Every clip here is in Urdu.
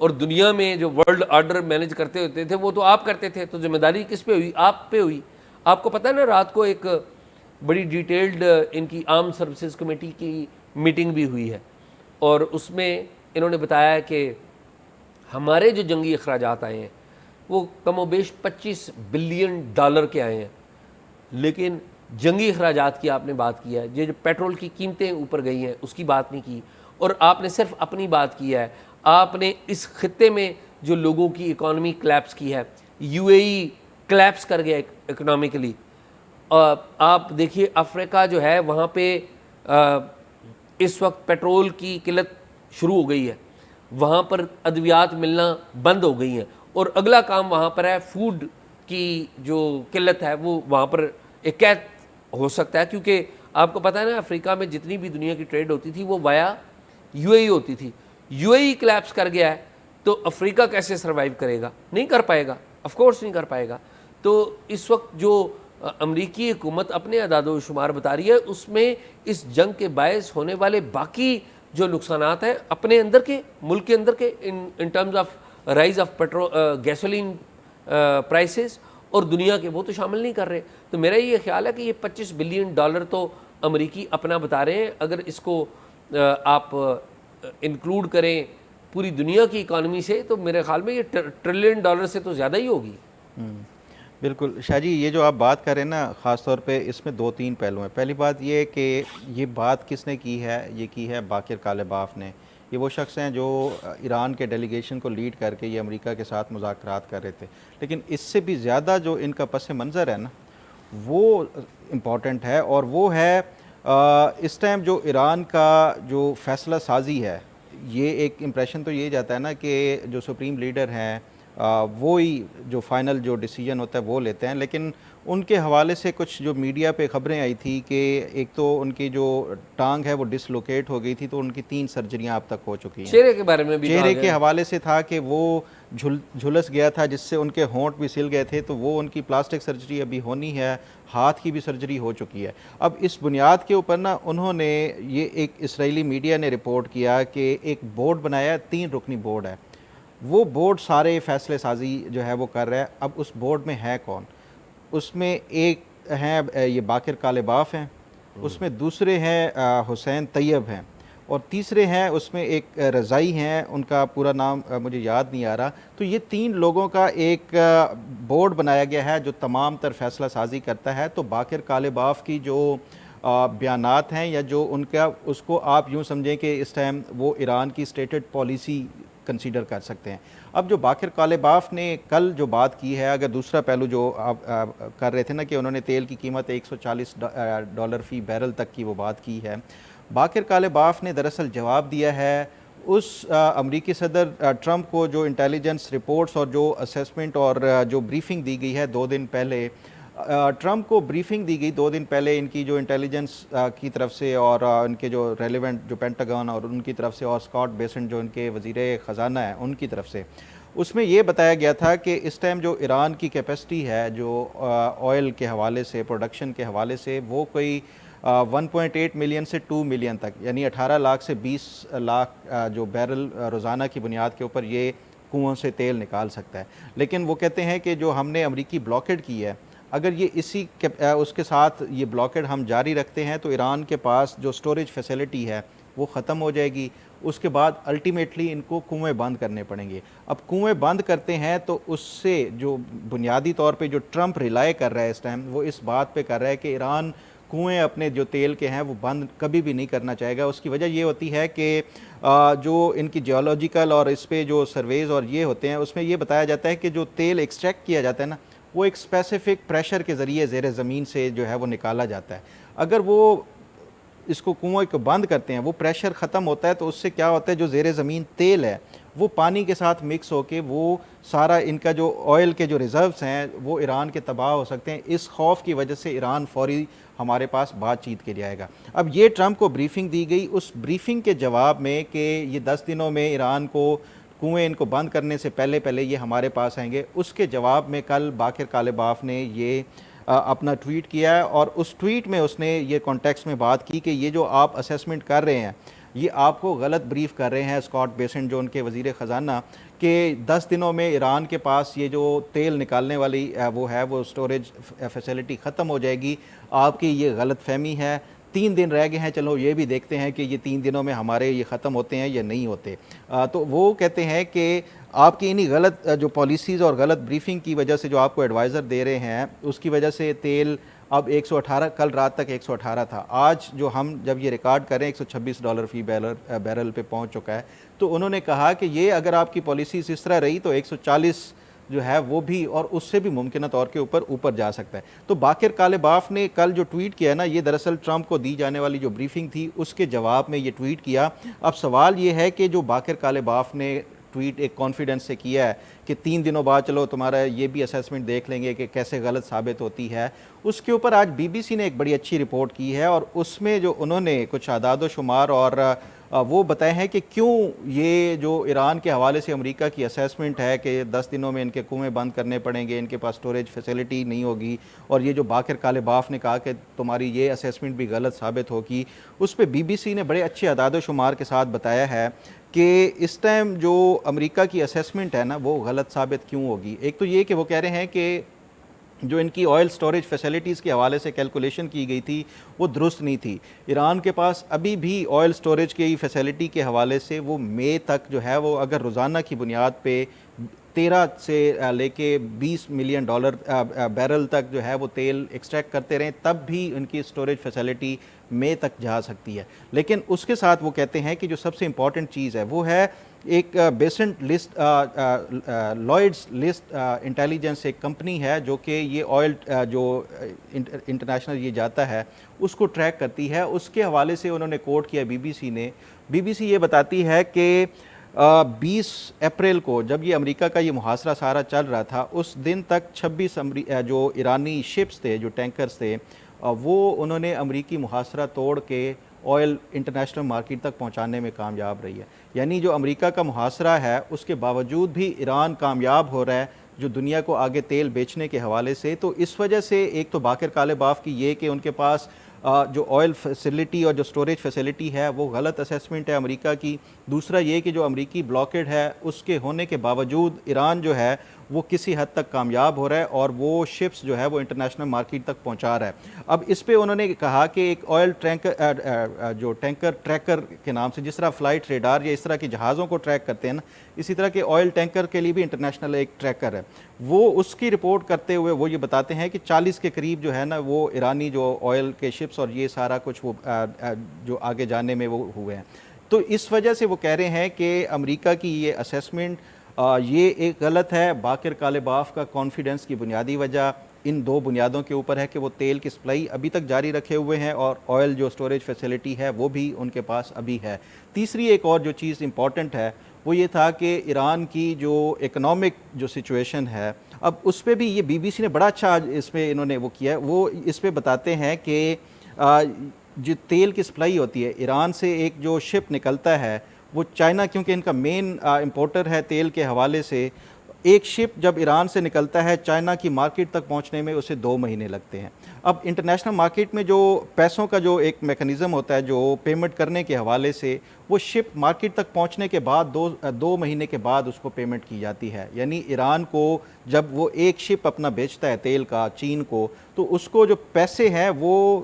اور دنیا میں جو ورلڈ آرڈر مینیج کرتے ہوتے تھے وہ تو آپ کرتے تھے، تو ذمہ داری کس پہ ہوئی؟ آپ پہ ہوئی. آپ کو پتہ ہے نا رات کو ایک بڑی ڈیٹیلڈ ان کی آرم سروسز کمیٹی کی میٹنگ بھی ہوئی ہے، اور اس میں انہوں نے بتایا کہ ہمارے جو جنگی اخراجات آئے ہیں وہ کم و بیش $25 بلین کے آئے ہیں، لیکن جنگی اخراجات کی آپ نے بات کی ہے، یہ جو پیٹرول کی قیمتیں اوپر گئی ہیں اس کی بات نہیں کی، اور آپ نے صرف اپنی بات کی ہے. آپ نے اس خطے میں جو لوگوں کی اکانومی کلیپس کی ہے، یو اے ای کلیپس کر گیا اکنامکلی. آپ دیکھیے افریقہ جو ہے وہاں پہ اس وقت پیٹرول کی قلت شروع ہو گئی ہے، وہاں پر ادویات ملنا بند ہو گئی ہیں، اور اگلا کام وہاں پر ہے فوڈ کی جو قلت ہے وہ وہاں پر ایک قید ہو سکتا ہے، کیونکہ آپ کو پتہ ہے نا افریقہ میں جتنی بھی دنیا کی ٹریڈ ہوتی تھی وہ وایا یو اے ای ہوتی تھی. یو اے ای کلیپس کر گیا ہے تو افریقہ کیسے سروائیو کرے گا؟ نہیں کر پائے گا، آف کورس نہیں کر پائے گا. تو اس وقت جو امریکی حکومت اپنے اعداد و شمار بتا رہی ہے اس میں اس جنگ کے باعث ہونے والے باقی جو نقصانات ہیں اپنے اندر کے ملک کے اندر کے in terms of rise of gasoline prices اور دنیا کے، وہ تو شامل نہیں کر رہے. تو میرا یہ خیال ہے کہ یہ $25 بلین تو امریکی اپنا بتا رہے ہیں. اگر اس کو آپ انکلوڈ کریں پوری دنیا کی اکانومی سے تو میرے خیال میں یہ $1 ٹریلین سے تو زیادہ ہی ہوگی. بالکل شاہ جی، یہ جو آپ بات کر رہے ہیں نا خاص طور پہ اس میں 2-3 پہلو ہیں. پہلی بات یہ کہ یہ بات کس نے کی ہے؟ یہ کی ہے باقر کالباف نے. یہ وہ شخص ہیں جو ایران کے ڈیلیگیشن کو لیڈ کر کے یہ امریکہ کے ساتھ مذاکرات کر رہے تھے. لیکن اس سے بھی زیادہ جو ان کا پس منظر ہے نا وہ امپورٹنٹ ہے، اور وہ ہے اس ٹائم جو ایران کا جو فیصلہ سازی ہے. یہ ایک امپریشن تو یہ جاتا ہے نا کہ جو سپریم لیڈر ہیں وہی جو فائنل جو ڈیسیجن ہوتا ہے وہ لیتے ہیں. لیکن ان کے حوالے سے کچھ جو میڈیا پہ خبریں آئی تھی کہ ایک تو ان کی جو ٹانگ ہے وہ ڈسلوکیٹ ہو گئی تھی، تو ان کی 3 سرجریاں اب تک ہو چکی ہیں. چہرے کے بارے میں بھی چہرے کے حوالے سے تھا کہ وہ جھلس گیا تھا جس سے ان کے ہونٹ بھی سل گئے تھے، تو وہ ان کی پلاسٹک سرجری ابھی ہونی ہے. ہاتھ کی بھی سرجری ہو چکی ہے. اب اس بنیاد کے اوپر نا انہوں نے یہ ایک اسرائیلی میڈیا نے رپورٹ کیا کہ ایک بورڈ بنایا، 3 رکنی بورڈ ہے. وہ بورڈ سارے فیصلے سازی جو ہے وہ کر رہا ہے. اب اس بورڈ میں ہے کون؟ اس میں ایک ہیں یہ باقر کالباف ہیں، اس میں دوسرے ہیں حسین طیب ہیں، اور تیسرے ہیں اس میں ایک رضائی ہیں، ان کا پورا نام مجھے یاد نہیں آ رہا. تو یہ 3 لوگوں کا ایک بورڈ بنایا گیا ہے جو تمام تر فیصلہ سازی کرتا ہے. تو باقر کالباف کی جو بیانات ہیں یا جو ان کا، اس کو آپ یوں سمجھیں کہ اس ٹائم وہ ایران کی اسٹیٹڈ پالیسی کنسیڈر کر سکتے ہیں. اب جو باقر کالباف نے کل جو بات کی ہے، اگر دوسرا پہلو جو آپ کر رہے تھے نا کہ انہوں نے تیل کی قیمت $140 فی بیرل تک کی وہ بات کی ہے، باقر کالباف نے دراصل جواب دیا ہے اس امریکی صدر ٹرمپ کو جو انٹیلیجنس رپورٹس اور جو اسیسمنٹ اور جو بریفنگ دی گئی ہے 2 دن پہلے. ٹرمپ کو بریفنگ دی گئی 2 دن پہلے ان کی جو انٹیلیجنس کی طرف سے اور ان کے جو ریلیونٹ جو پینٹاگن اور ان کی طرف سے، اور اسکاٹ بیسنٹ جو ان کے وزیر خزانہ ہیں ان کی طرف سے. اس میں یہ بتایا گیا تھا کہ اس ٹائم جو ایران کی کیپیسٹی ہے جو آئل کے حوالے سے، پروڈکشن کے حوالے سے، وہ کوئی 1.8 ملین سے 2 ملین تک، یعنی 18 لاکھ سے 20 لاکھ جو بیرل روزانہ کی بنیاد کے اوپر یہ کنوؤں سے تیل نکال سکتا ہے. لیکن وہ کہتے ہیں کہ جو ہم نے امریکی بلاکیڈ کی ہے، اگر یہ اس کے ساتھ یہ بلاکیڈ ہم جاری رکھتے ہیں تو ایران کے پاس جو سٹوریج فیسلٹی ہے وہ ختم ہو جائے گی. اس کے بعد الٹیمیٹلی ان کو کنویں بند کرنے پڑیں گے. اب کنویں بند کرتے ہیں تو اس سے جو بنیادی طور پہ جو ٹرمپ ریلائے کر رہا ہے اس ٹائم، وہ اس بات پہ کر رہا ہے کہ ایران کنویں اپنے جو تیل کے ہیں وہ بند کبھی بھی نہیں کرنا چاہے گا. اس کی وجہ یہ ہوتی ہے کہ جو ان کی جیولوجیکل اور اس پہ جو سرویز اور یہ ہوتے ہیں، اس میں یہ بتایا جاتا ہے کہ جو تیل ایکسٹریکٹ کیا جاتا ہے نا، وہ ایک اسپیسیفک پریشر کے ذریعے زیر زمین سے جو ہے وہ نکالا جاتا ہے. اگر وہ اس کو کنویں کو بند کرتے ہیں، وہ پریشر ختم ہوتا ہے، تو اس سے کیا ہوتا ہے جو زیر زمین تیل ہے وہ پانی کے ساتھ مکس ہو کے وہ سارا ان کا جو آئل کے جو ریزروز ہیں وہ ایران کے تباہ ہو سکتے ہیں. اس خوف کی وجہ سے ایران فوری ہمارے پاس بات چیت کے لیے آئے گا. اب یہ ٹرمپ کو بریفنگ دی گئی، اس بریفنگ کے جواب میں کہ یہ 10 دنوں میں ایران کو کنویں ان کو بند کرنے سے پہلے یہ ہمارے پاس آئیں گے. اس کے جواب میں کل باقر کالباف نے یہ اپنا ٹویٹ کیا ہے، اور اس ٹویٹ میں اس نے یہ کانٹیکسٹ میں بات کی کہ یہ جو آپ اسیسمنٹ کر رہے ہیں یہ آپ کو غلط بریف کر رہے ہیں اسکاٹ بیسنٹ جو ان کے وزیر خزانہ، کہ 10 دنوں میں ایران کے پاس یہ جو تیل نکالنے والی وہ ہے وہ سٹوریج فیسلٹی ختم ہو جائے گی، آپ کی یہ غلط فہمی ہے۔ 3 دن رہ گئے ہیں، چلو یہ بھی دیکھتے ہیں کہ یہ 3 دنوں میں ہمارے یہ ختم ہوتے ہیں یا نہیں ہوتے۔ تو وہ کہتے ہیں کہ آپ کی انہی غلط جو پالیسیز اور غلط بریفنگ کی وجہ سے جو آپ کو ایڈوائزر دے رہے ہیں اس کی وجہ سے تیل اب 118، کل رات تک 118 تھا، آج جو ہم جب یہ ریکارڈ کریں $126 فی بیرل پہ پہنچ چکا ہے۔ تو انہوں نے کہا کہ یہ اگر آپ کی پالیسیز اس طرح رہی تو 140 جو ہے وہ بھی اور اس سے بھی ممکنہ طور کے اوپر جا سکتا ہے۔ تو باقر کالباف نے کل جو ٹویٹ کیا نا، یہ دراصل ٹرمپ کو دی جانے والی جو بریفنگ تھی اس کے جواب میں یہ ٹویٹ کیا۔ اب سوال یہ ہے کہ جو باقر کالباف نے ٹویٹ ایک کانفیڈنس سے کیا ہے کہ 3 دنوں بعد چلو تمہارا یہ بھی اسیسمنٹ دیکھ لیں گے کہ کیسے غلط ثابت ہوتی ہے، اس کے اوپر آج بی بی سی نے ایک بڑی اچھی رپورٹ کی ہے اور اس میں جو انہوں نے کچھ اعداد و شمار اور وہ بتائے ہیں کہ کیوں یہ جو ایران کے حوالے سے امریکہ کی اسیسمنٹ ہے کہ 10 دنوں میں ان کے کنویں بند کرنے پڑیں گے، ان کے پاس سٹوریج فیسلٹی نہیں ہوگی، اور یہ جو باقر کالباف نے کہا کہ تمہاری یہ اسیسمنٹ بھی غلط ثابت ہوگی، اس پہ بی بی سی نے بڑے اچھے اعداد و شمار کے ساتھ بتایا ہے کہ اس ٹائم جو امریکہ کی اسیسمنٹ ہے نا وہ غلط ثابت کیوں ہوگی۔ ایک تو یہ کہ وہ کہہ رہے ہیں کہ جو ان کی آئل سٹوریج فیسلٹیز کے حوالے سے کیلکولیشن کی گئی تھی وہ درست نہیں تھی۔ ایران کے پاس ابھی بھی آئل سٹوریج کی فیسلٹی کے حوالے سے وہ مئی تک جو ہے وہ اگر روزانہ کی بنیاد پہ 13 سے لے کے 20 ملین بیرل تک جو ہے وہ تیل ایکسٹریکٹ کرتے رہیں تب بھی ان کی سٹوریج فیسلٹی مئی تک جا سکتی ہے۔ لیکن اس کے ساتھ وہ کہتے ہیں کہ جو سب سے امپورٹنٹ چیز ہے وہ ہے ایک بیسنٹ لسٹ، لائڈز لسٹ انٹیلیجنس ایک کمپنی ہے جو کہ یہ آئل جو انٹرنیشنل یہ جاتا ہے اس کو ٹریک کرتی ہے، اس کے حوالے سے انہوں نے کوٹ کیا بی بی سی نے۔ بی بی سی یہ بتاتی ہے کہ 20 اپریل کو جب یہ امریکہ کا یہ محاصرہ سارا چل رہا تھا اس دن تک 26 جو ایرانی شپس تھے، جو ٹینکرز تھے، وہ انہوں نے امریکی محاصرہ توڑ کے آئل انٹرنیشنل مارکیٹ تک پہنچانے میں کامیاب رہی ہے۔ یعنی جو امریکہ کا محاصرہ ہے اس کے باوجود بھی ایران کامیاب ہو رہا ہے جو دنیا کو آگے تیل بیچنے کے حوالے سے۔ تو اس وجہ سے ایک تو باقر کالباف کی یہ کہ ان کے پاس جو آئل فیسلٹی اور جو سٹوریج فیسلٹی ہے وہ غلط اسیسمنٹ ہے امریکہ کی۔ دوسرا یہ کہ جو امریکی بلاکڈ ہے اس کے ہونے کے باوجود ایران جو ہے وہ کسی حد تک کامیاب ہو رہا ہے اور وہ شپس جو ہے وہ انٹرنیشنل مارکیٹ تک پہنچا رہا ہے۔ اب اس پہ انہوں نے کہا کہ ایک آئل جو ٹینکر ٹریکر کے نام سے، جس طرح فلائٹ ریڈار یا اس طرح کے جہازوں کو ٹریک کرتے ہیں نا، اسی طرح کے آئل ٹینکر کے لیے بھی انٹرنیشنل ایک ٹریکر ہے۔ وہ اس کی رپورٹ کرتے ہوئے وہ یہ بتاتے ہیں کہ 40 کے قریب جو ہے نا وہ ایرانی جو آئل کے شپس اور یہ سارا کچھ وہ جو آگے جانے میں وہ ہوئے ہیں۔ تو اس وجہ سے وہ کہہ رہے ہیں کہ امریکہ کی یہ اسیسمنٹ یہ ایک غلط ہے۔ باقر کالباف کا کانفیڈنس کی بنیادی وجہ ان دو بنیادوں کے اوپر ہے کہ وہ تیل کی سپلائی ابھی تک جاری رکھے ہوئے ہیں اور آئل جو سٹوریج فیسلٹی ہے وہ بھی ان کے پاس ابھی ہے۔ تیسری ایک اور جو چیز امپورٹنٹ ہے وہ یہ تھا کہ ایران کی جو اکنامک جو سچویشن ہے، اب اس پہ بھی یہ بی بی سی نے بڑا اچھا اس پہ انہوں نے وہ کیا ہے۔ وہ اس پہ بتاتے ہیں کہ جو تیل کی سپلائی ہوتی ہے ایران سے، ایک جو شپ نکلتا ہے وہ چائنا، کیونکہ ان کا مین امپورٹر ہے تیل کے حوالے سے، ایک شپ جب ایران سے نکلتا ہے چائنا کی مارکیٹ تک پہنچنے میں اسے 2 مہینے لگتے ہیں۔ اب انٹرنیشنل مارکیٹ میں جو پیسوں کا جو ایک میکنزم ہوتا ہے جو پیمنٹ کرنے کے حوالے سے، وہ شپ مارکیٹ تک پہنچنے کے بعد 2 مہینے کے بعد اس کو پیمنٹ کی جاتی ہے۔ یعنی ایران کو جب وہ ایک شپ اپنا بیچتا ہے تیل کا چین کو، تو اس کو جو پیسے ہیں وہ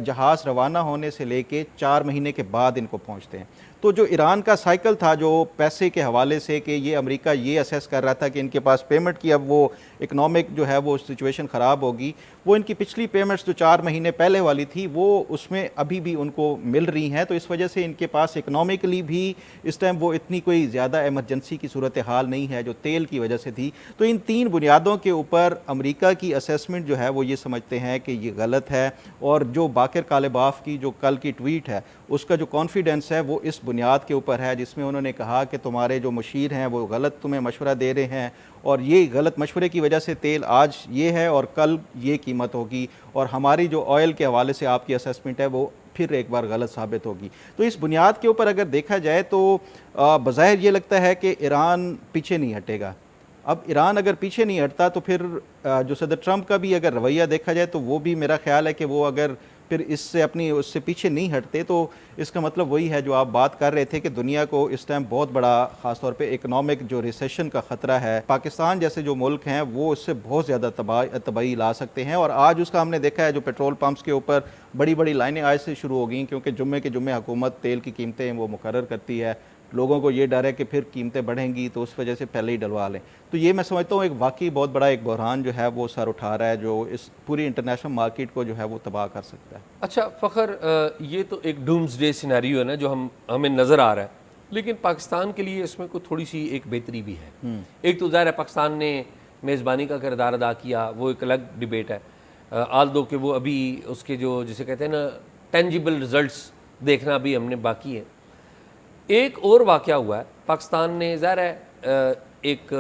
جہاز روانہ ہونے سے لے کے 4 مہینے کے بعد ان کو پہنچتے ہیں۔ تو جو ایران کا سائیکل تھا جو پیسے کے حوالے سے کہ یہ امریکہ یہ اسیس کر رہا تھا کہ ان کے پاس پیمنٹ کی اب وہ اکنامک جو ہے وہ سچویشن خراب ہوگی، وہ ان کی پچھلی پیمنٹس جو 4 مہینے پہلے والی تھی وہ اس میں ابھی بھی ان کو مل رہی ہیں۔ تو اس وجہ سے ان کے پاس اکنامکلی بھی اس ٹائم وہ اتنی کوئی زیادہ ایمرجنسی کی صورتحال نہیں ہے جو تیل کی وجہ سے تھی۔ تو ان 3 بنیادوں کے اوپر امریکہ کی اسیسمنٹ جو ہے وہ یہ سمجھتے ہیں کہ یہ غلط ہے، اور جو باقر کالباف کی جو کل کی ٹویٹ ہے اس کا جو کانفیڈنس ہے وہ اس بنیاد کے اوپر ہے جس میں انہوں نے کہا کہ تمہارے جو مشیر ہیں وہ غلط تمہیں مشورہ دے رہے ہیں، اور یہ غلط مشورے کی وجہ سے تیل آج یہ ہے اور کل یہ قیمت ہوگی، اور ہماری جو آئل کے حوالے سے آپ کی اسیسمنٹ ہے وہ پھر ایک بار غلط ثابت ہوگی۔ تو اس بنیاد کے اوپر اگر دیکھا جائے تو بظاہر یہ لگتا ہے کہ ایران پیچھے نہیں ہٹے گا۔ اب ایران اگر پیچھے نہیں ہٹتا تو پھر جو صدر ٹرمپ کا بھی اگر رویہ دیکھا جائے تو وہ بھی میرا خیال ہے کہ وہ اگر پھر اس سے پیچھے نہیں ہٹتے، تو اس کا مطلب وہی ہے جو آپ بات کر رہے تھے کہ دنیا کو اس ٹائم بہت بڑا خاص طور پہ اکنامک جو ریسیشن کا خطرہ ہے، پاکستان جیسے جو ملک ہیں وہ اس سے بہت زیادہ تباہی لا سکتے ہیں. اور آج اس کا ہم نے دیکھا ہے جو پیٹرول پمپس کے اوپر بڑی بڑی لائنیں آج سے شروع ہو گئیں، کیونکہ جمعے کے جمعے حکومت تیل کی قیمتیں وہ مقرر کرتی ہے. لوگوں کو یہ ڈر ہے کہ پھر قیمتیں بڑھیں گی تو اس وجہ سے پہلے ہی ڈلوا لیں. تو یہ میں سمجھتا ہوں ایک واقعی بہت بڑا ایک بحران جو ہے وہ سر اٹھا رہا ہے، جو اس پوری انٹرنیشنل مارکیٹ کو جو ہے وہ تباہ کر سکتا ہے. اچھا فخر، یہ تو ایک ڈومز ڈے سینیریو ہے نا جو ہمیں نظر آ رہا ہے، لیکن پاکستان کے لیے اس میں کوئی تھوڑی سی ایک بہتری بھی ہے. ایک تو ظاہر ہے پاکستان نے میزبانی کا کردار ادا کیا، وہ ایک الگ ڈیبیٹ ہے، آل دو کہ وہ ابھی اس کے جو جسے کہتے ہیں نا ٹینجیبل رزلٹس دیکھنا بھی ہم نے باقی ہے. ایک اور واقعہ ہوا ہے، پاکستان نے ظاہر ہے ایک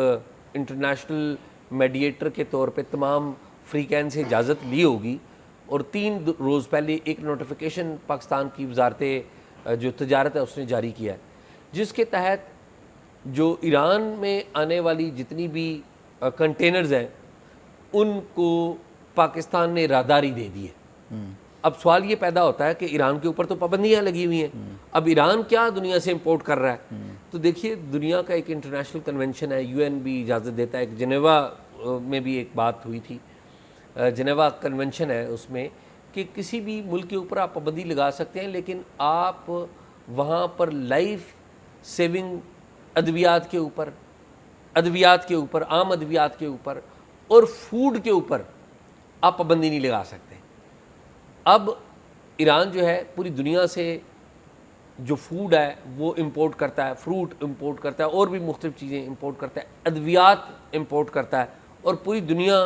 انٹرنیشنل میڈیٹر کے طور پہ تمام فریقین سے اجازت لی ہوگی، اور 3 روز پہلے ایک نوٹیفیکیشن پاکستان کی وزارت جو تجارت ہے اس نے جاری کیا ہے، جس کے تحت جو ایران میں آنے والی جتنی بھی کنٹینرز ہیں ان کو پاکستان نے راہداری دے دی ہے. اب سوال یہ پیدا ہوتا ہے کہ ایران کے اوپر تو پابندیاں لگی ہوئی ہیں، اب ایران کیا دنیا سے امپورٹ کر رہا ہے؟ تو دیکھیے دنیا کا ایک انٹرنیشنل کنونشن ہے، یو این بھی اجازت دیتا ہے. ایک جنیوا میں بھی ایک بات ہوئی تھی، جنیوا کنونشن ہے، اس میں کہ کسی بھی ملک کے اوپر آپ پابندی لگا سکتے ہیں، لیکن آپ وہاں پر لائف سیونگ ادویات کے اوپر عام ادویات کے اوپر اور فوڈ کے اوپر آپ پابندی نہیں لگا سکتے. اب ایران جو ہے پوری دنیا سے جو فوڈ ہے وہ امپورٹ کرتا ہے، فروٹ امپورٹ کرتا ہے، اور بھی مختلف چیزیں امپورٹ کرتا ہے، ادویات امپورٹ کرتا ہے، اور پوری دنیا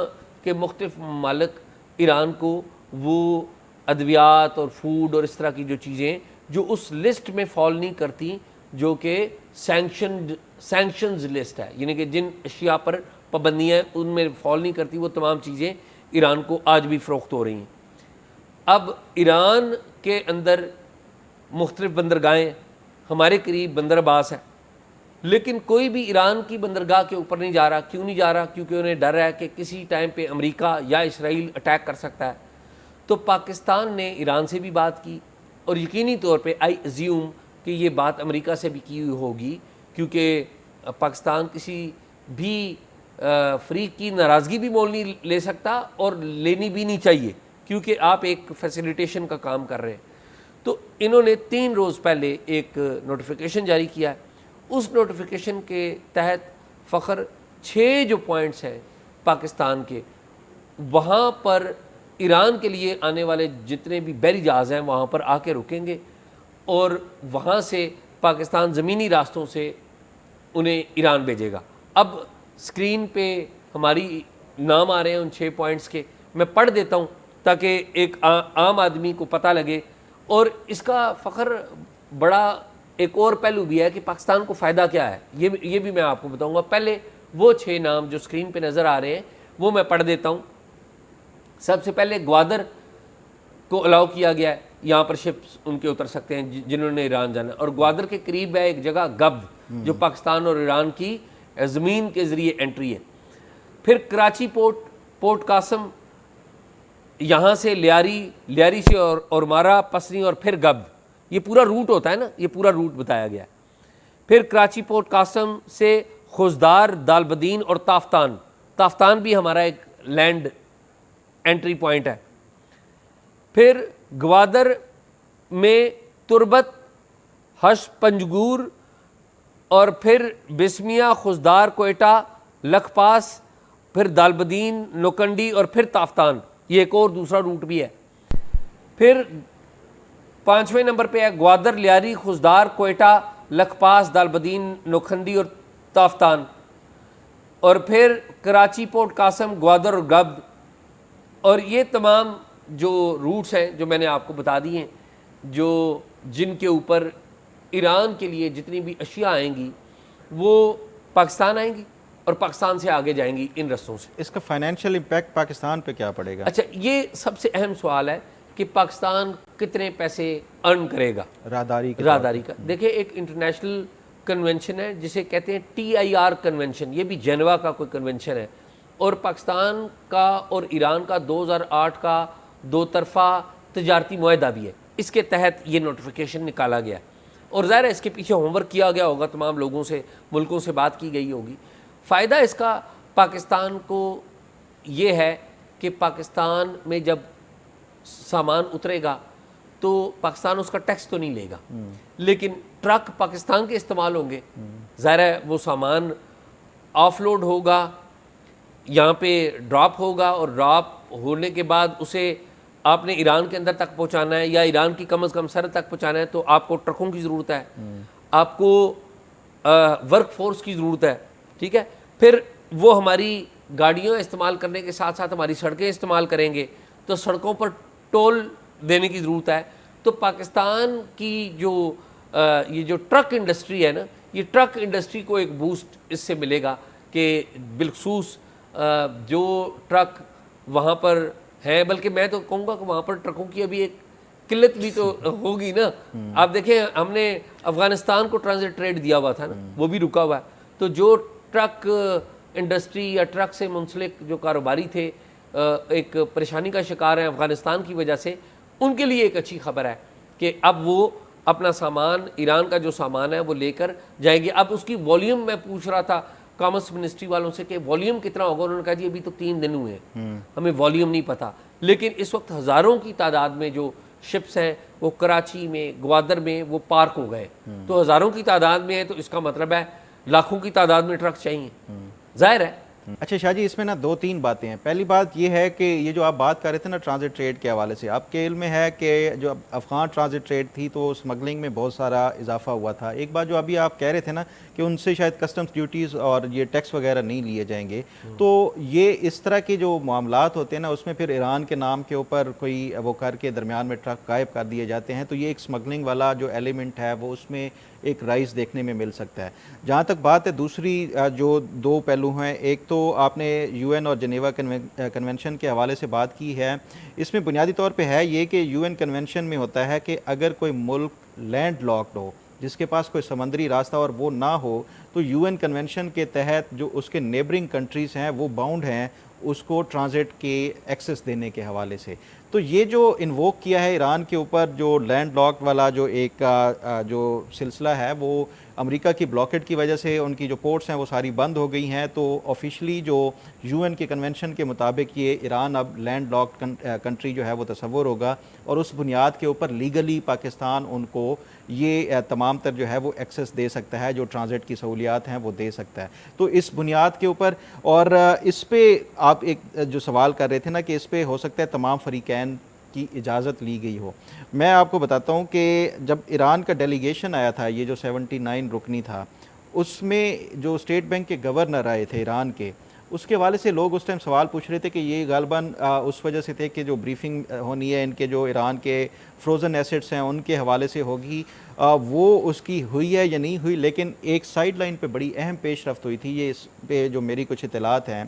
کے مختلف ممالک ایران کو وہ ادویات اور فوڈ اور اس طرح کی جو چیزیں جو اس لسٹ میں فال نہیں کرتی جو کہ سینکشنز لسٹ ہے، یعنی کہ جن اشیاء پر پابندیاں ان میں فال نہیں کرتی، وہ تمام چیزیں ایران کو آج بھی فروخت ہو رہی ہیں. اب ایران کے اندر مختلف بندرگاہیں، ہمارے قریب بندر عباس ہے، لیکن کوئی بھی ایران کی بندرگاہ کے اوپر نہیں جا رہا. کیوں نہیں جا رہا؟ کیونکہ انہیں ڈر ہے کہ کسی ٹائم پہ امریکہ یا اسرائیل اٹیک کر سکتا ہے. تو پاکستان نے ایران سے بھی بات کی، اور یقینی طور پہ آئی ایزیوم کہ یہ بات امریکہ سے بھی کی ہوئی ہوگی، کیونکہ پاکستان کسی بھی فریق کی ناراضگی بھی مول نہیں لے سکتا اور لینی بھی نہیں چاہیے، کیونکہ آپ ایک فیسیلیٹیشن کا کام کر رہے ہیں. تو انہوں نے 3 روز پہلے ایک نوٹیفیکیشن جاری کیا ہے. اس نوٹیفیکیشن کے تحت فخر 6 جو پوائنٹس ہیں پاکستان کے، وہاں پر ایران کے لیے آنے والے جتنے بھی بحری جہاز ہیں وہاں پر آ کے رکیں گے، اور وہاں سے پاکستان زمینی راستوں سے انہیں ایران بھیجے گا. اب اسکرین پہ ہماری نام آ رہے ہیں ان 6 پوائنٹس کے، میں پڑھ دیتا ہوں تاکہ ایک عام آدمی کو پتہ لگے. اور اس کا فخر بڑا ایک اور پہلو بھی ہے کہ پاکستان کو فائدہ کیا ہے، یہ بھی میں آپ کو بتاؤں گا. پہلے وہ 6 نام جو اسکرین پہ نظر آ رہے ہیں وہ میں پڑھ دیتا ہوں. سب سے پہلے گوادر کو الاؤ کیا گیا ہے، یہاں پر شپس ان کے اتر سکتے ہیں جنہوں نے ایران جانا ہے. اور گوادر کے قریب ہے ایک جگہ گبد، جو پاکستان اور ایران کی زمین کے ذریعے انٹری ہے. پھر کراچی پورٹ قاسم، یہاں سے لیاری سے اور مارا پسنی اور پھر گبد، یہ پورا روٹ ہوتا ہے نا، یہ پورا روٹ بتایا گیا ہے. پھر کراچی پورٹ قاسم سے خوزدار، دالبدین اور تافتان بھی ہمارا ایک لینڈ انٹری پوائنٹ ہے. پھر گوادر میں تربت، حش پنجگور، اور پھر بسمیا، خوزدار، کوئٹہ، لکھ پاس، پھر دالبدین، نوکنڈی اور پھر تافتان، یہ ایک اور دوسرا روٹ بھی ہے. پھر 5ویں نمبر پہ ہے گوادر، لیاری، خوزدار، کوئٹہ، لکھ پاس، دالبدین، نوکھنڈی اور تافتان. اور پھر کراچی پورٹ قاسم، گوادر اور گبد. اور یہ تمام جو روٹس ہیں جو میں نے آپ کو بتا دی ہیں، جن کے اوپر ایران کے لیے جتنی بھی اشیاء آئیں گی وہ پاکستان آئیں گی اور پاکستان سے آگے جائیں گی ان رستوں سے. اس کا فائنینشیل امپیکٹ پاکستان پہ کیا پڑے گا؟ اچھا، یہ سب سے اہم سوال ہے کہ پاکستان کتنے پیسے ارن کرے گا راہداری کا. دیکھیں ایک انٹرنیشنل کنونشن ہے جسے کہتے ہیں TIR کنونشن، یہ بھی جنیوا کا کوئی کنونشن ہے، اور پاکستان کا اور ایران کا 2008 کا 2 طرفہ تجارتی معاہدہ بھی ہے، اس کے تحت یہ نوٹیفیکیشن نکالا گیا ہے، اور ظاہر ہے اس کے پیچھے ہوم ورک کیا گیا ہوگا، تمام لوگوں سے، ملکوں سے بات کی گئی ہوگی۔ فائدہ اس کا پاکستان کو یہ ہے کہ پاکستان میں جب سامان اترے گا تو پاکستان اس کا ٹیکس تو نہیں لے گا، لیکن ٹرک پاکستان کے استعمال ہوں گے، ظاہر ہے وہ سامان آف لوڈ ہوگا، یہاں پہ ڈراپ ہوگا، اور ڈراپ ہونے کے بعد اسے آپ نے ایران کے اندر تک پہنچانا ہے یا ایران کی کم از کم سرحد تک پہنچانا ہے، تو آپ کو ٹرکوں کی ضرورت ہے، آپ کو ورک فورس کی ضرورت ہے، ٹھیک ہے، پھر وہ ہماری گاڑیاں استعمال کرنے کے ساتھ ساتھ ہماری سڑکیں استعمال کریں گے، تو سڑکوں پر ٹول دینے کی ضرورت ہے۔ تو پاکستان کی جو یہ جو ٹرک انڈسٹری ہے نا، یہ ٹرک انڈسٹری کو ایک بوسٹ اس سے ملے گا کہ بالخصوص جو ٹرک وہاں پر ہیں، بلکہ میں تو کہوں گا کہ وہاں پر ٹرکوں کی ابھی ایک قلت بھی تو ہوگی نا۔ آپ دیکھیں ہم نے افغانستان کو ٹرانزٹ ٹریڈ دیا ہوا تھا نا، وہ بھی رکا ہوا ہے، تو جو ٹرک انڈسٹری یا ٹرک سے منسلک جو کاروباری تھے ایک پریشانی کا شکار ہیں افغانستان کی وجہ سے، ان کے لیے ایک اچھی خبر ہے کہ اب وہ اپنا سامان، ایران کا جو سامان ہے وہ لے کر جائیں گے۔ اب اس کی والیوم میں پوچھ رہا تھا کامرس منسٹری والوں سے کہ والیوم کتنا ہوگا، انہوں نے کہا جی ابھی تو 3 دن ہوئے ہیں، ہمیں والیوم نہیں پتہ، لیکن اس وقت ہزاروں کی تعداد میں جو شپس ہیں وہ کراچی میں، گوادر میں وہ پارک ہو گئے، تو ہزاروں کی تعداد میں ہے، تو اس کا مطلب ہے لاکھوں کی تعداد میں ٹرک چاہیے، ظاہر ہے۔ اچھا شاہ جی، اس میں نا 2-3 باتیں ہیں۔ پہلی بات یہ ہے کہ یہ جو آپ بات کر رہے تھے نا ٹرانزٹ ٹریڈ کے حوالے سے، آپ کے علم میں ہے کہ جو افغان ٹرانزٹ ٹریڈ تھی تو اسمگلنگ میں بہت سارا اضافہ ہوا تھا۔ ایک بات جو ابھی آپ کہہ رہے تھے نا کہ ان سے شاید کسٹمز ڈیوٹیز اور یہ ٹیکس وغیرہ نہیں لیے جائیں گے، تو یہ اس طرح کے جو معاملات ہوتے ہیں نا، اس میں پھر ایران کے نام کے اوپر کوئی وہ کر کے درمیان میں ٹرک غائب کر دیے جاتے ہیں، تو یہ ایک اسمگلنگ والا جو ایلیمنٹ ہے وہ اس میں ایک رائز دیکھنے میں مل سکتا ہے۔ جہاں تک بات ہے دوسری جو 2 پہلو ہیں، ایک تو آپ نے یو این اور جنیوا کنونشن کے حوالے سے بات کی ہے، اس میں بنیادی طور پہ ہے یہ کہ یو این کنونشن میں ہوتا ہے کہ اگر کوئی ملک لینڈ لاکڈ ہو، جس کے پاس کوئی سمندری راستہ اور وہ نہ ہو، تو یو این کنونشن کے تحت جو اس کے نیبرنگ کنٹریز ہیں وہ باؤنڈ ہیں اس کو ٹرانزٹ کے ایکسس دینے کے حوالے سے۔ تو یہ جو انووک کیا ہے ایران کے اوپر جو لینڈ لاکڈ والا جو ایک جو سلسلہ ہے، وہ امریکہ کی بلاکٹ کی وجہ سے ان کی جو پورٹس ہیں وہ ساری بند ہو گئی ہیں، تو آفیشلی جو یو این کے کنونشن کے مطابق یہ ایران اب لینڈ لاکڈ کنٹری جو ہے وہ تصور ہوگا، اور اس بنیاد کے اوپر لیگلی پاکستان ان کو یہ تمام تر جو ہے وہ ایکسس دے سکتا ہے، جو ٹرانزٹ کی سہولیات ہیں وہ دے سکتا ہے۔ تو اس بنیاد کے اوپر، اور اس پہ آپ ایک جو سوال کر رہے تھے نا کہ اس پہ ہو سکتا ہے تمام فریقین کی اجازت لی گئی ہو، میں آپ کو بتاتا ہوں کہ جب ایران کا ڈیلیگیشن آیا تھا، یہ جو 79 رکنی تھا، اس میں جو اسٹیٹ بینک کے گورنر آئے تھے ایران کے، اس کے حوالے سے لوگ اس ٹائم سوال پوچھ رہے تھے کہ یہ غالباً اس وجہ سے تھے کہ جو بریفنگ ہونی ہے ان کے جو ایران کے فروزن ایسٹس ہیں ان کے حوالے سے ہوگی، وہ اس کی ہوئی ہے یا نہیں ہوئی، لیکن ایک سائیڈ لائن پہ بڑی اہم پیش رفت ہوئی تھی، یہ اس پہ جو میری کچھ اطلاعات ہیں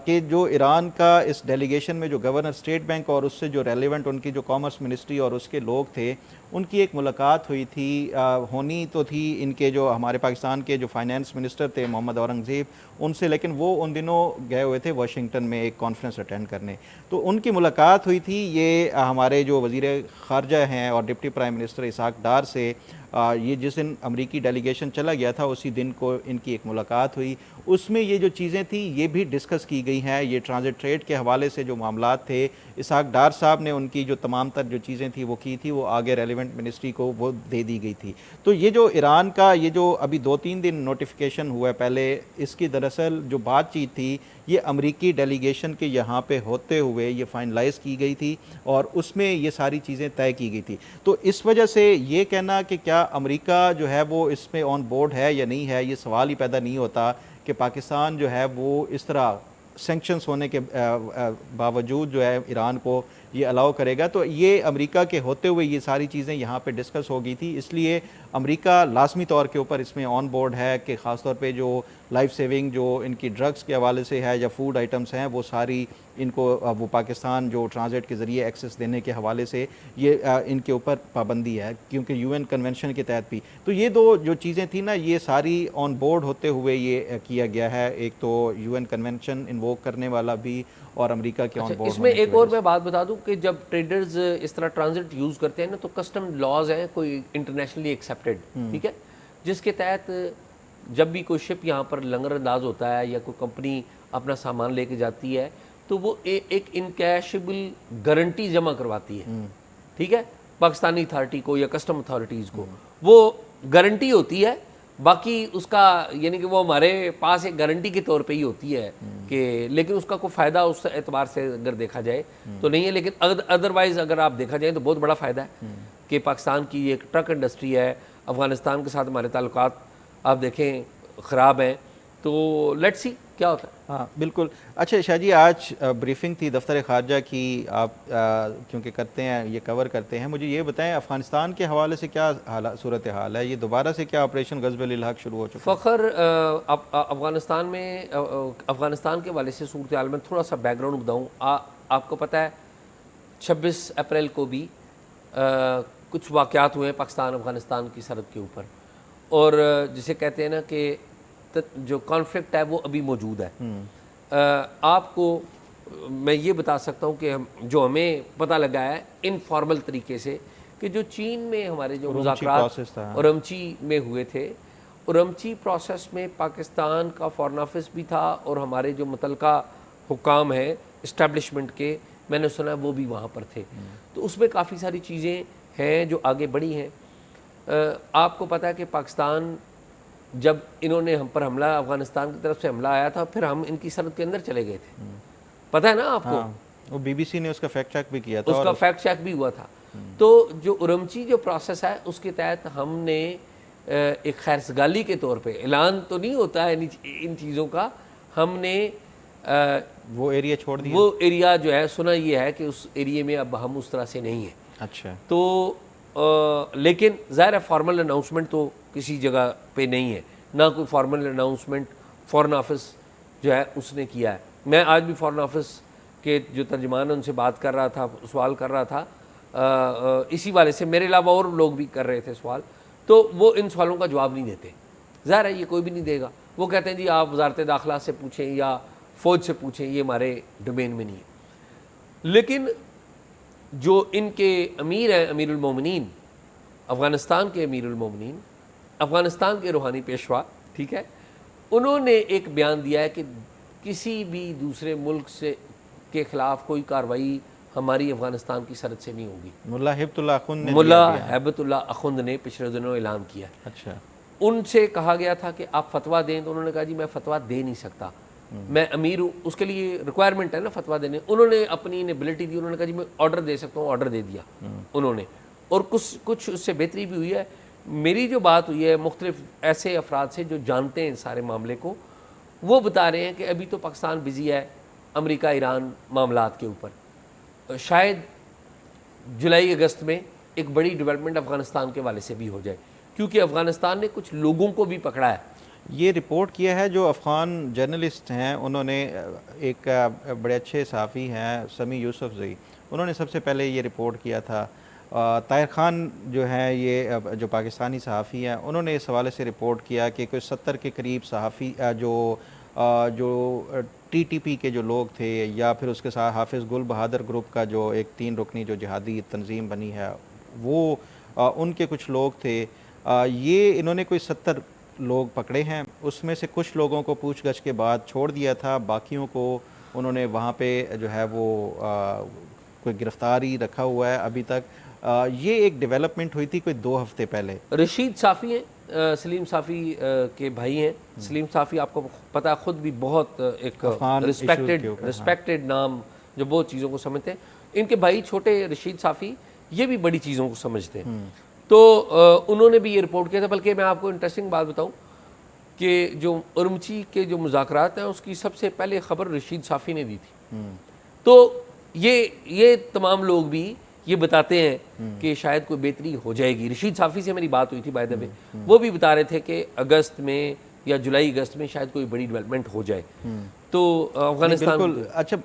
کہ جو ایران کا اس ڈیلیگیشن میں جو گورنر اسٹیٹ بینک اور اس سے جو ریلیونٹ ان کی جو کامرس منسٹری اور اس کے لوگ تھے، ان کی ایک ملاقات ہوئی تھی، ہونی تو تھی ان کے جو ہمارے پاکستان کے جو فائنانس منسٹر تھے محمد اورنگزیب ان سے، لیکن وہ ان دنوں گئے ہوئے تھے واشنگٹن میں ایک کانفرنس اٹینڈ کرنے، تو ان کی ملاقات ہوئی تھی یہ ہمارے جو وزیر خارجہ ہیں اور deputy prime minister Ishaq Dar سے، یہ جس دن امریکی ڈیلیگیشن چلا گیا تھا اسی دن کو ان کی ایک ملاقات ہوئی، اس میں یہ جو چیزیں تھیں یہ بھی ڈسکس کی گئی ہیں، یہ ٹرانزٹ ٹریڈ کے حوالے سے جو معاملات تھے، اسحاق ڈار صاحب نے ان کی جو تمام تر جو چیزیں تھیں وہ کی تھی، وہ آگے ریلیونٹ منسٹری کو وہ دے دی گئی تھی۔ تو یہ جو ایران کا یہ جو ابھی 2-3 دن نوٹیفیکیشن ہوا ہے پہلے، اس کی دراصل جو بات چیت تھی یہ امریکی ڈیلیگیشن کے یہاں پہ ہوتے ہوئے یہ فائنلائز کی گئی تھی اور اس میں یہ ساری چیزیں طے کی گئی تھی۔ تو اس وجہ سے یہ کہنا کہ کیا امریکہ جو ہے وہ اس میں آن بورڈ ہے یا نہیں ہے، یہ سوال ہی پیدا نہیں ہوتا کہ پاکستان جو ہے وہ اس طرح سینکشنز ہونے کے باوجود جو ہے ایران کو یہ الاؤ کرے گا۔ تو یہ امریکہ کے ہوتے ہوئے یہ ساری چیزیں یہاں پہ ڈسکس ہو گئی تھی، اس لیے امریکہ لازمی طور کے اوپر اس میں آن بورڈ ہے کہ خاص طور پہ جو لائف سیونگ جو ان کی ڈرگز کے حوالے سے ہے یا فوڈ آئٹمز ہیں وہ ساری ان کو وہ پاکستان جو ٹرانزٹ کے ذریعے ایکسس دینے کے حوالے سے یہ ان کے اوپر پابندی ہے، کیونکہ یو این کنونشن کے تحت بھی۔ تو یہ 2 جو چیزیں تھیں نا یہ ساری آن بورڈ ہوتے ہوئے یہ کیا گیا ہے، ایک تو یو این کنونشن انووک کرنے والا بھی اور امریکہ کے آن بورڈ۔ اس میں ایک اور میں بات بتا دوں، کہ جب ٹریڈرز اس طرح ٹرانزٹ یوز کرتے ہیں نا تو کسٹم لاز ہیں کوئی انٹرنیشنلی ایکسیپٹیڈ، ٹھیک ہے، جس کے تحت جب بھی کوئی شپ یہاں پر لنگر انداز ہوتا ہے یا کوئی کمپنی اپنا سامان لے کے جاتی ہے تو وہ ایک انکیشبل گارنٹی جمع کرواتی ہے، ٹھیک ہے، پاکستانی اتھارٹی کو یا کسٹم اتھارٹیز کو، وہ گارنٹی ہوتی ہے، باقی اس کا یعنی کہ وہ ہمارے پاس ایک گارنٹی کے طور پہ ہی ہوتی ہے کہ، لیکن اس کا کوئی فائدہ اس اعتبار سے اگر دیکھا جائے تو نہیں ہے، لیکن ادروائز اگر آپ دیکھا جائے تو بہت بڑا فائدہ ہے کہ پاکستان کی ایک ٹرک انڈسٹری ہے، افغانستان کے ساتھ ہمارے تعلقات آپ دیکھیں خراب ہیں، تو لیٹ سی کیا ہوتا ہے۔ ہاں بالکل۔ اچھا شاہ جی، آج بریفنگ تھی دفتر خارجہ کی، آپ کیونکہ کرتے ہیں، یہ کور کرتے ہیں، مجھے یہ بتائیں افغانستان کے حوالے سے کیا صورتحال ہے؟ یہ دوبارہ سے کیا آپریشن غزب الحق شروع ہو چکا ہے؟ فخر افغانستان میں افغانستان کے حوالے سے صورتحال میں تھوڑا سا بیک گراؤنڈ بتاؤں، آپ کو پتہ ہے 26 اپریل کو بھی کچھ واقعات ہوئے ہیں پاکستان افغانستان کی سرحد کے اوپر، اور جسے کہتے ہیں نا کہ جو کانفلکٹ ہے وہ ابھی موجود ہے۔ آپ کو میں یہ بتا سکتا ہوں کہ جو ہمیں پتہ لگا ہے انفارمل طریقے سے کہ جو چین میں ہمارے جو مذاکرات اورمچی میں ہوئے تھے، اورمچی پروسیس میں پاکستان کا فارن آفس بھی تھا اور ہمارے جو متعلقہ حکام ہیں اسٹیبلشمنٹ کے، میں نے سنا وہ بھی وہاں پر تھے، تو اس میں کافی ساری چیزیں ہیں جو آگے بڑھی ہیں۔ آپ کو پتہ ہے کہ پاکستان جب انہوں نے ہم پر حملہ، افغانستان کی طرف سے حملہ آیا تھا، پھر ہم ان کی سرحد کے اندر چلے گئے تھے، پتہ ہے نا آپ کو، وہ بی بی سی نے اس کا فیکٹ چیک بھی کیا تھا، اس کا فیکٹ چیک بھی ہوا تھا۔ تو جو اورمچی جو پروسیس ہے اس کے تحت ہم نے ایک خیرسگالی کے طور پہ، اعلان تو نہیں ہوتا ہے ان چیزوں کا، ہم نے وہ ایریا چھوڑ دیا، وہ ایریا جو ہے، سنا یہ ہے کہ اس ایریے میں اب ہم اس طرح سے نہیں ہیں۔ اچھا، تو لیکن ظاہر ہے فارمل اناؤنسمنٹ تو کسی جگہ پہ نہیں ہے، نہ کوئی فارمل اناؤنسمنٹ فارن آفس جو ہے اس نے کیا ہے۔ میں آج بھی فارن آفس کے جو ترجمان ان سے بات کر رہا تھا، سوال کر رہا تھا اسی والے سے، میرے علاوہ اور لوگ بھی کر رہے تھے سوال، تو وہ ان سوالوں کا جواب نہیں دیتے، ظاہر ہے یہ کوئی بھی نہیں دے گا، وہ کہتے ہیں جی آپ وزارت داخلہ سے پوچھیں یا فوج سے پوچھیں، یہ ہمارے ڈومین میں نہیں ہے۔ لیکن جو ان کے امیر ہیں، امیر المومنین، افغانستان کے امیر المومنین، افغانستان کے روحانی پیشوا، ٹھیک ہے، انہوں نے ایک بیان دیا ہے کہ کسی بھی دوسرے ملک سے کے خلاف کوئی کارروائی ہماری افغانستان کی سرحد سے نہیں ہوگی۔ ملا ہیبت اللہ اخوند نے ملا ہیبت اللہ اخوند نے پچھلے دنوں اعلان کیا ہے۔ اچھا، ان سے کہا گیا تھا کہ آپ فتویٰ دیں، تو انہوں نے کہا جی میں فتویٰ دے نہیں سکتا، میں امیر ہوں، اس کے لیے ریکوائرمنٹ ہے نا فتویٰ دینے، انہوں نے اپنی انیبلٹی دی، انہوں نے کہا جی میں آرڈر دے سکتا ہوں، آرڈر دے دیا انہوں نے، اور کچھ اس سے بہتری بھی ہوئی ہے۔ میری جو بات ہوئی ہے مختلف ایسے افراد سے جو جانتے ہیں سارے معاملے کو، وہ بتا رہے ہیں کہ ابھی تو پاکستان بزی ہے امریکہ ایران معاملات کے اوپر، شاید جولائی اگست میں ایک بڑی ڈیولپمنٹ افغانستان کے والے سے بھی ہو جائے، کیونکہ افغانستان نے کچھ لوگوں کو بھی پکڑا ہے۔ یہ رپورٹ کیا ہے جو افغان جرنلسٹ ہیں، انہوں نے، ایک بڑے اچھے صحافی ہیں سمیع یوسف زئی، انہوں نے سب سے پہلے یہ رپورٹ کیا تھا۔ طاہر خان جو ہیں، یہ جو پاکستانی صحافی ہیں، انہوں نے اس حوالے سے رپورٹ کیا کہ کوئی 70 کے قریب صحافی جو ٹی ٹی پی کے جو لوگ تھے، یا پھر اس کے ساتھ حافظ گل بہادر گروپ کا جو ایک 3 رکنی جو جہادی تنظیم بنی ہے، وہ ان کے کچھ لوگ تھے، یہ انہوں نے کوئی 70 لوگ پکڑے ہیں، اس میں سے کچھ لوگوں کو پوچھ گچھ کے بعد چھوڑ دیا تھا، باقیوں کو انہوں نے وہاں پہ جو ہے وہ کوئی گرفتاری رکھا ہوا ہے ابھی تک۔ یہ ایک ڈیولپمنٹ ہوئی تھی کوئی 2 ہفتے پہلے۔ رشید صافی ہیں، سلیم صافی کے بھائی ہیں، سلیم صافی آپ کو پتہ ہے خود بھی بہت ایک رسپیکٹڈ نام جو بہت چیزوں کو سمجھتے ہیں، ان کے بھائی چھوٹے رشید صافی یہ بھی بڑی چیزوں کو سمجھتے ہیں، تو انہوں نے بھی یہ رپورٹ کیا تھا۔ بلکہ میں آپ کو انٹرسٹنگ بات بتاؤں کہ جو اورمچی کے جو مذاکرات ہیں اس کی سب سے پہلے خبر رشید صافی نے دی تھی، تو یہ تمام لوگ بھی یہ بتاتے ہیں کہ شاید کوئی بہتری ہو جائے گی۔ رشید صافی سے میری بات ہوئی تھی بائی دا وے، وہ بھی بتا رہے تھے کہ اگست میں یا جولائی اگست میں شاید کوئی بڑی ڈیولپمنٹ ہو جائے، تو افغانستان بالکل۔ اچھا،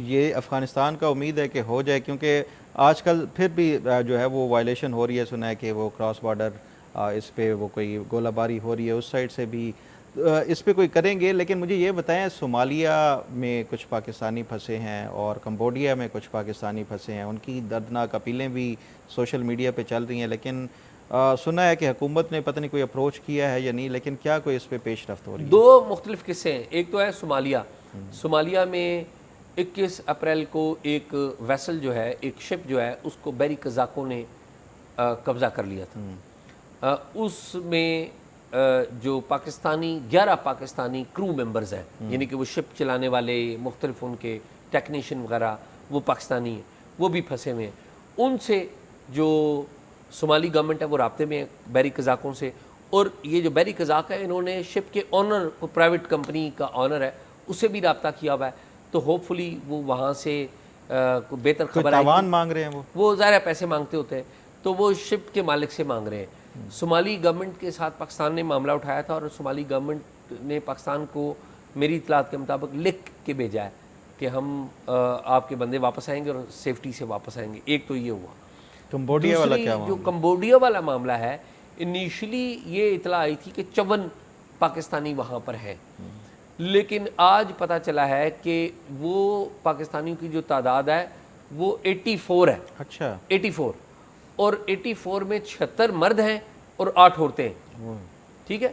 یہ افغانستان کا امید ہے کہ ہو جائے، کیونکہ آج کل پھر بھی جو ہے وہ وائلیشن ہو رہی ہے، سنا ہے کہ وہ کراس بارڈر اس پہ وہ کوئی گولہ باری ہو رہی ہے اس سائڈ سے بھی، اس پہ کوئی کریں گے، لیکن مجھے یہ بتائیں صومالیہ میں کچھ پاکستانی پھنسے ہیں اور کمبوڈیا میں کچھ پاکستانی پھنسے ہیں، ان کی دردناک اپیلیں بھی سوشل میڈیا پہ چل رہی ہیں، لیکن سنا ہے کہ حکومت نے پتہ نہیں کوئی اپروچ کیا ہے یا نہیں، لیکن کیا کوئی اس پہ پیش رفت ہو رہی ہے؟ دو مختلف قصے ہیں. ایک تو ہے صومالیہ. صومالیہ میں 21 اپریل کو ایک ویسل جو ہے، ایک شپ جو ہے، اس کو بحری قزاقوں نے قبضہ کر لیا تھا. اس میں جو پاکستانی 11 پاکستانی کرو ممبرز ہیں، یعنی کہ وہ شپ چلانے والے مختلف ان کے ٹیکنیشین وغیرہ وہ پاکستانی ہیں، وہ بھی پھنسے ہوئے ہیں. ان سے جو صومالی گورنمنٹ ہے وہ رابطے میں ہے بحری قزاقوں سے، اور یہ جو بحری قزاق ہے انہوں نے شپ کے آنر کو، پرائیویٹ کمپنی کا آنر ہے، اس سے بھی رابطہ کیا ہوا ہے. تو ہوپ فلی وہ وہاں سے کوئی بہتر خبر آئے گی. تاوان مانگ رہے ہیں وہ ظاہر پیسے مانگتے ہوتے ہیں، تو وہ شپ کے مالک سے مانگ رہے ہیں. صومالی گورنمنٹ کے ساتھ پاکستان نے معاملہ اٹھایا تھا، اور صومالی گورنمنٹ نے پاکستان کو میری اطلاعات کے مطابق لکھ کے بھیجا ہے کہ ہم آپ کے بندے واپس آئیں گے اور سیفٹی سے واپس آئیں گے. ایک تو یہ ہوا. کمبوڈیا والا دوسری کیا جو کمبوڈیا والا معاملہ ہے، انیشلی یہ اطلاع آئی تھی کہ 54 پاکستانی وہاں پر ہیں، لیکن آج پتہ چلا ہے کہ وہ پاکستانیوں کی جو تعداد ہے وہ 84 ہے. اچھا 84، اور 84 میں 76 مرد ہیں اور 8 عورتیں ہیں. ٹھیک ہے.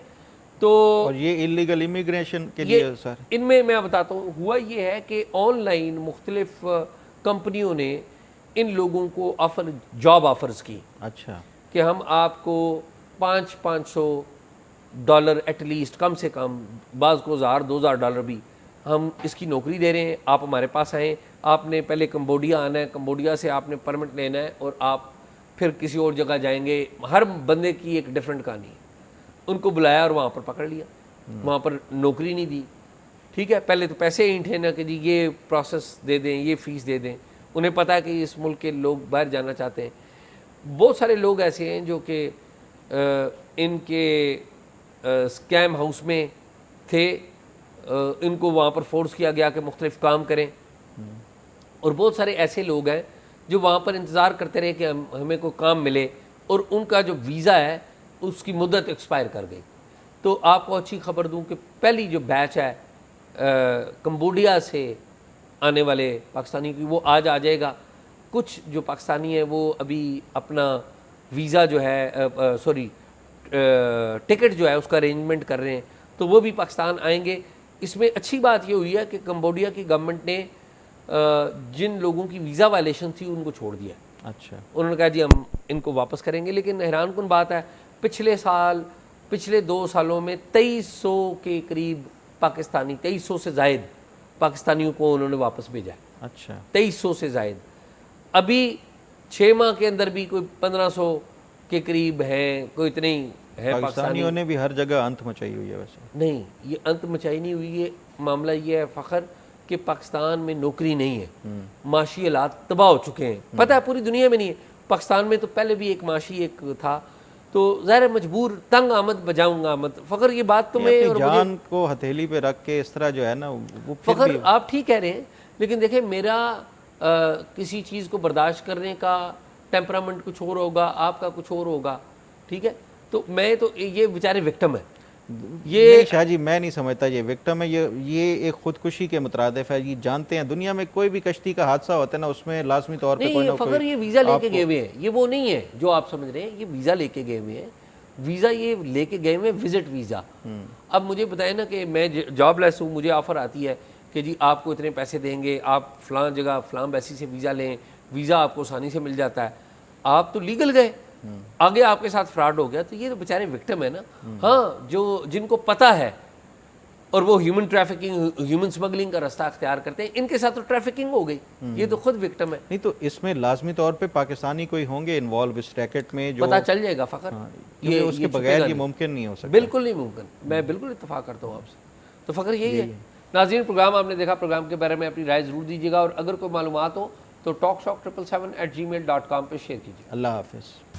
تو اور یہ انلیگل امیگریشن کے لیے سر ان میں بتاتا ہوں، ہوا یہ ہے کہ آن لائن مختلف کمپنیوں نے ان لوگوں کو جاب آفرز کی. اچھا کہ ہم آپ کو $500 ایٹ لیسٹ، کم سے کم، بعض کو $1000-2000 بھی، ہم اس کی نوکری دے رہے ہیں، آپ ہمارے پاس آئیں. آپ نے پہلے کمبوڈیا آنا ہے، کمبوڈیا سے آپ نے پرمٹ لینا ہے، اور آپ پھر کسی اور جگہ جائیں گے. ہر بندے کی ایک ڈیفرنٹ کہانی ہے. ان کو بلایا اور وہاں پر پکڑ لیا، وہاں پر نوکری نہیں دی. ٹھیک ہے. پہلے تو پیسے اینٹھے نا کہ جی یہ پروسیس دے دیں، یہ فیس دے دیں. انہیں پتہ ہے کہ اس ملک کے لوگ باہر جانا چاہتے ہیں. بہت سارے لوگ ایسے ہیں جو کہ ان کے اسکیم ہاؤس میں تھے، ان کو وہاں پر فورس کیا گیا کہ مختلف کام کریں. اور بہت سارے ایسے لوگ ہیں جو وہاں پر انتظار کرتے رہے کہ ہمیں کوئی کام ملے، اور ان کا جو ویزا ہے اس کی مدت ایکسپائر کر گئی. تو آپ کو اچھی خبر دوں کہ پہلی جو بیچ ہے کمبوڈیا سے آنے والے پاکستانی کی، وہ آج آ جائے گا. کچھ جو پاکستانی ہیں وہ ابھی اپنا ویزا جو ہے ٹکٹ جو ہے اس کا ارینجمنٹ کر رہے ہیں، تو وہ بھی پاکستان آئیں گے. اس میں اچھی بات یہ ہوئی ہے کہ کمبوڈیا کی گورنمنٹ نے جن لوگوں کی ویزا وائلیشن تھی ان کو چھوڑ دیا. اچھا انہوں نے کہا جی ہم ان کو واپس کریں گے. لیکن حیران کن بات ہے، پچھلے 2 سالوں میں 2300 کے قریب پاکستانی، 2300 سے زائد پاکستانیوں کو انہوں نے واپس بھیجا ہے. اچھا 2300 سے زائد. ابھی 6 ماہ کے اندر بھی کوئی 1500 کے قریب ہیں، کوئی اتنے ہی ہیں پاکستانیوں نے بھی ہر جگہ انت مچائی ہوئی ہے. ویسے نہیں، یہ انت مچائی نہیں ہوئی. یہ معاملہ یہ ہے فخر کہ پاکستان میں نوکری نہیں ہے، معاشی حالات تباہ ہو چکے ہیں. پتہ ہے پوری دنیا میں نہیں ہے، پاکستان میں تو پہلے بھی ایک معاشی ایک تھا. تو ظاہر مجبور، تنگ آمد بجاؤں آمد. فخر یہ بات تو میں اور جان کو ہتھیلی پہ رکھ کے اس طرح جو ہے نا وہ فخر آپ ٹھیک کہہ رہے ہیں، لیکن دیکھیں میرا کسی چیز کو برداشت کرنے کا ٹیمپرامنٹ کچھ اور ہوگا، آپ کا کچھ اور ہوگا. ٹھیک ہے. تو میں تو یہ بیچارے وکٹم ہیں. یہ شاہ جی میں نہیں سمجھتا یہ وکٹم ہے، یہ ایک خودکشی کے مترادف ہے. یہ جانتے ہیں دنیا میں کوئی بھی کشتی کا حادثہ ہوتا ہے نا، اس میں لازمی طور پہ کوئی نہ فخر یہ ویزا لے کے گئے ہوئے ہیں. یہ وہ نہیں ہے جو آپ سمجھ رہے ہیں. یہ ویزا لے کے گئے ہوئے ہیں. ویزا یہ لے کے گئے ہوئے ہیں، وزٹ ویزا. اب مجھے بتائیں نا کہ میں جاب لیس ہوں، مجھے آفر آتی ہے کہ جی آپ کو اتنے پیسے دیں گے، آپ فلاں جگہ فلاں ایمبیسی سے ویزا لیں، ویزا آپ کو آسانی سے مل جاتا ہے. آپ تو لیگل گئے، آگے آپ کے ساتھ فراڈ ہو گیا. تو یہ تو بیچارے وکٹم ہے نا. ہاں جن کو پتہ ہے اور وہ ہیومن ٹریفکنگ، ہیومن سمگلنگ کا راستہ اختیار کرتے ہیں، ان کے ساتھ تو ٹریفکنگ ہو گئی. یہ تو خود وکٹم ہے. نہیں تو اس میں لازمی طور پہ پاکستانی کوئی ہوں گے انوالو اس ریکٹ میں، جو پتہ چل جائے گا فخر. یہ اس کے بغیر یہ ممکن نہیں ہو سکتا. بالکل نہیں ممکن. میں بالکل اتفاق کرتا ہوں آپ سے. تو فخر یہی ہے. ناظرین پروگرام آپ نے دیکھا، پروگرام کے بارے میں اپنی رائے ضرور دیجیے گا، اور اگر کوئی معلومات ہو تو talkshock777@gmail.com پہ شیئر کیجیے. اللہ حافظ.